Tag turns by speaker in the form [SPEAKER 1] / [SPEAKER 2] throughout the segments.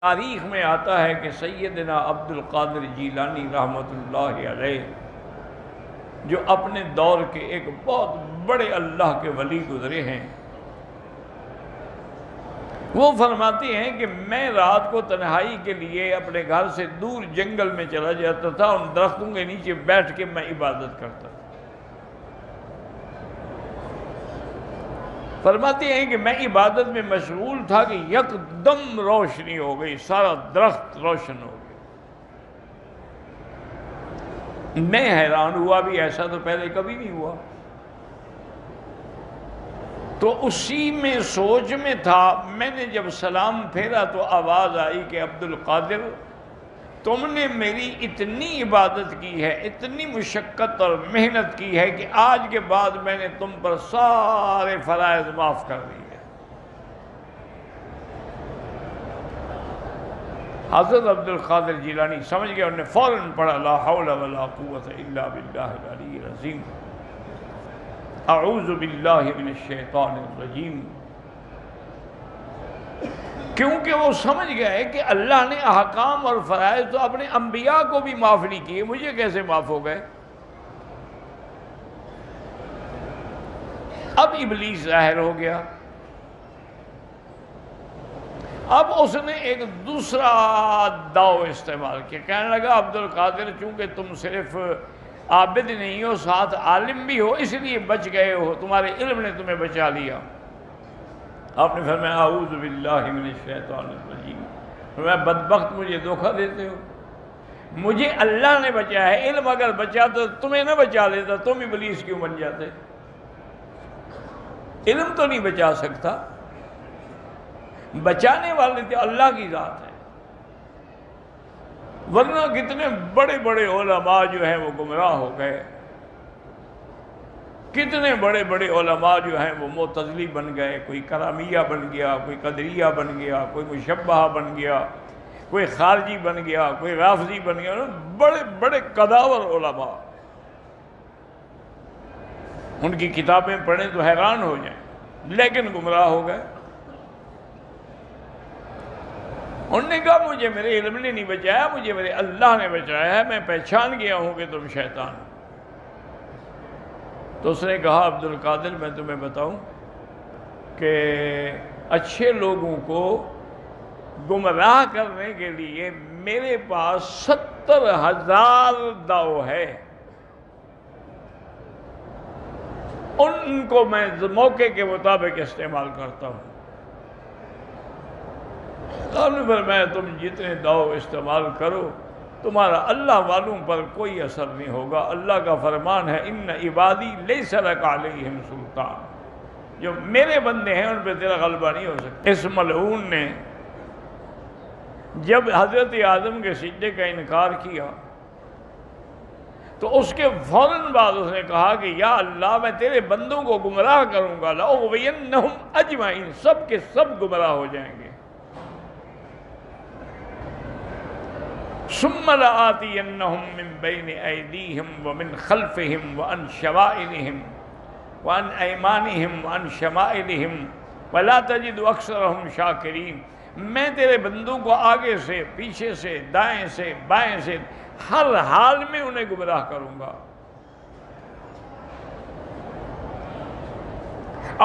[SPEAKER 1] تاریخ میں آتا ہے کہ سیدنا عبد القادر جیلانی رحمۃ اللہ علیہ جو اپنے دور کے ایک بہت بڑے اللہ کے ولی گزرے ہیں، وہ فرماتے ہیں کہ میں رات کو تنہائی کے لیے اپنے گھر سے دور جنگل میں چلا جاتا تھا، ان درختوں کے نیچے بیٹھ کے میں عبادت کرتا تھا۔ فرماتے ہیں کہ میں عبادت میں مشغول تھا کہ یکدم روشنی ہو گئی، سارا درخت روشن ہو گیا۔ میں حیران ہوا، بھی ایسا تو پہلے کبھی نہیں ہوا۔ تو اسی میں سوچ میں تھا، میں نے جب سلام پھیرا تو آواز آئی کہ عبد القادر، تم نے میری اتنی عبادت کی ہے، اتنی مشقت اور محنت کی ہے کہ آج کے بعد میں نے تم پر سارے فرائض معاف کر دیے۔ حضرت عبد القادر جیلانی سمجھ گئے، انہوں نے فوراً پڑھا لا حول ولا قوت الا باللہ العلی العظیم، اعوذ باللہ من الشیطان الرجیم، کیونکہ وہ سمجھ گئے کہ اللہ نے احکام اور فرائض تو اپنے انبیاء کو بھی معاف نہیں کیے، مجھے کیسے معاف ہو گئے۔ اب ابلیس ظاہر ہو گیا، اب اس نے ایک دوسرا داؤ استعمال کیا، کہنے لگا عبد القادر چونکہ تم صرف عابد نہیں ہو، ساتھ عالم بھی ہو، اس لیے بچ گئے ہو، تمہارے علم نے تمہیں بچا لیا۔ آپ نے فرمایا اعوذ باللہ من الشیطان الرجیم، فرمایا بدبخت مجھے دھوکہ دیتے ہو، مجھے اللہ نے بچایا ہے، علم اگر بچاتا تمہیں نہ بچا لیتا تم ابلیس کیوں بن جاتے؟ علم تو نہیں بچا سکتا، بچانے والے تو اللہ کی ذات ہے، ورنہ کتنے بڑے بڑے علماء جو ہیں وہ گمراہ ہو گئے، کتنے بڑے بڑے علماء جو ہیں وہ معتزلی بن گئے، کوئی کرامیہ بن گیا، کوئی قدریہ بن گیا، کوئی مشبہہ بن گیا، کوئی خارجی بن گیا، کوئی رافضی بن گیا، بڑے بڑے قداور علماء، ان کی کتابیں پڑھیں تو حیران ہو جائیں، لیکن گمراہ ہو گئے۔ انہوں نے کہا مجھے میرے علم نے نہیں بچایا، مجھے میرے اللہ نے بچایا ہے، میں پہچان گیا ہوں کہ تم شیطان ہو۔ تو اس نے کہا عبد القادر میں تمہیں بتاؤں کہ اچھے لوگوں کو گمراہ کرنے کے لیے میرے پاس 70,000 داؤ ہے، ان کو میں موقع کے مطابق استعمال کرتا ہوں۔ آپ نے فرمایا تم جتنے داؤ استعمال کرو تمہارا اللہ والوں پر کوئی اثر نہیں ہوگا، اللہ کا فرمان ہے ان عبادی لیس لک علیہم سلطان، جو میرے بندے ہیں ان پہ تیرا غلبہ نہیں ہو سکتا۔ اس ملعون نے جب حضرت آدم کے سجدے کا انکار کیا تو اس کے فوراً بعد اس نے کہا کہ یا اللہ میں تیرے بندوں کو گمراہ کروں گا، لأغوینہم اجمعین، سب کے سب گمراہ ہو جائیں گے۔ ثم لآتینہم من بین ایدیہم ومن خلفہم وعن شمائلہم وعن ایمانہم وعن شمائلہم ولا تجد اکثرہم شاکرین، میں تیرے بندوں کو آگے سے، پیچھے سے، دائیں سے، بائیں سے، ہر حال میں انہیں گمراہ کروں گا،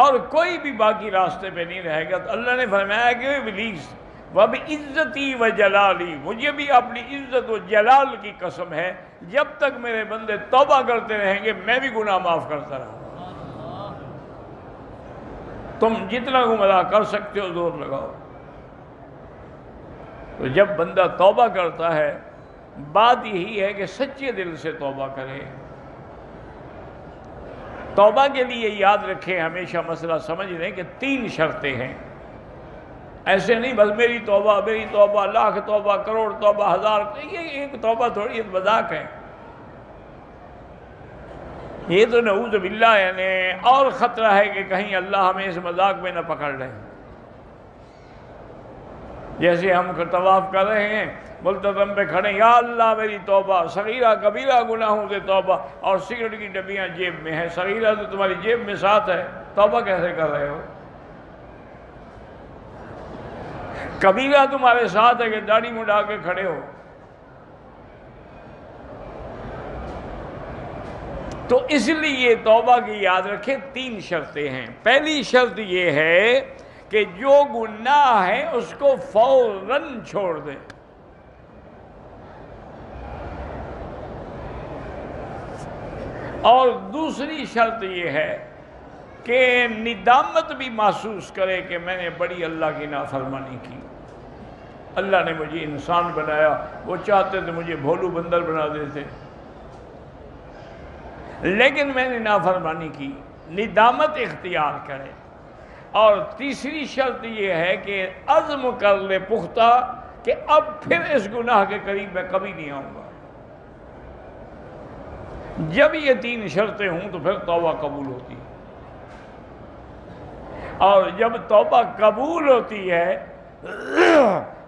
[SPEAKER 1] اور کوئی بھی باقی راستے پہ نہیں رہے گا۔ تو اللہ نے فرمایا کہ ابلیس وَبِعِزَّتِي وَجَلَالِي، مجھے بھی اپنی عزت و جلال کی قسم ہے، جب تک میرے بندے توبہ کرتے رہیں گے میں بھی گناہ معاف کرتا رہوں گا۔ تم جتنا گمراہ کر سکتے ہو زور لگاؤ۔ تو جب بندہ توبہ کرتا ہے بات یہی ہے کہ سچے دل سے توبہ کرے۔ توبہ کے لیے یاد رکھیں، ہمیشہ مسئلہ سمجھ لیں کہ 3 شرطیں ہیں، ایسے نہیں بس میری توبہ لاکھ توبہ، کروڑ توبہ، 1000، یہ ایک توبہ تھوڑی مذاق ہے، یہ تو نعوذ باللہ یعنی اور خطرہ ہے کہ کہیں اللہ ہمیں اس مذاق میں نہ پکڑ لے۔ جیسے ہم طواف کر رہے ہیں، ملتزم پہ کھڑے، یا اللہ میری توبہ، صغیرہ کبیرہ گناہوں سے توبہ، اور سگریٹ کی ڈبیاں جیب میں ہیں، صغیرہ تو تمہاری جیب میں ساتھ ہے، توبہ کیسے کر رہے ہو؟ قبیلہ تمہارے ساتھ ہے کہ داڑھی مڈا کے کھڑے ہو. تو اس لیے توبہ کی یاد رکھیں 3 شرطیں ہیں. پہلی شرط یہ ہے کہ جو گناہ ہے اس کو فوراً چھوڑ دیں. اور دوسری شرط یہ ہے کہ ندامت بھی محسوس کرے کہ میں نے بڑی اللہ کی نافرمانی کی. اللہ نے مجھے انسان بنایا، وہ چاہتے تھے مجھے بھولو بندر بنا دیتے، لیکن میں نے نافرمانی کی. ندامت اختیار کرے. اور تیسری شرط یہ ہے کہ عزم کر لے پختہ کہ اب پھر اس گناہ کے قریب میں کبھی نہیں آؤں گا. جب یہ 3 شرطیں ہوں تو پھر توبہ قبول ہوتی ہے. اور جب توبہ قبول ہوتی ہے،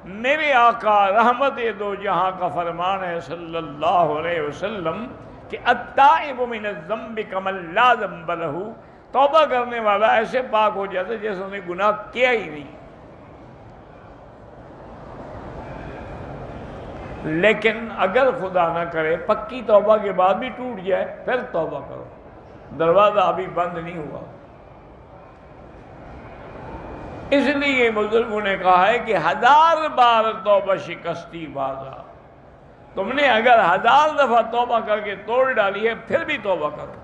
[SPEAKER 1] میرے آقا رحمت دو جہاں کا فرمان ہے صلی اللہ علیہ وسلم کہ التائب من الذنب کمن لا ذنب لہ، توبہ کرنے والا ایسے پاک ہو جاتا ہے جیسے انہیں گناہ کیا ہی نہیں. لیکن اگر خدا نہ کرے پکی توبہ کے بعد بھی ٹوٹ جائے، پھر توبہ کرو، دروازہ ابھی بند نہیں ہوا. اس لیے بزرگوں نے کہا ہے کہ 1000 بار توبہ شکستی بازا. تم نے اگر 1000 دفعہ توبہ کر کے توڑ ڈالی ہے، پھر بھی توبہ کرو.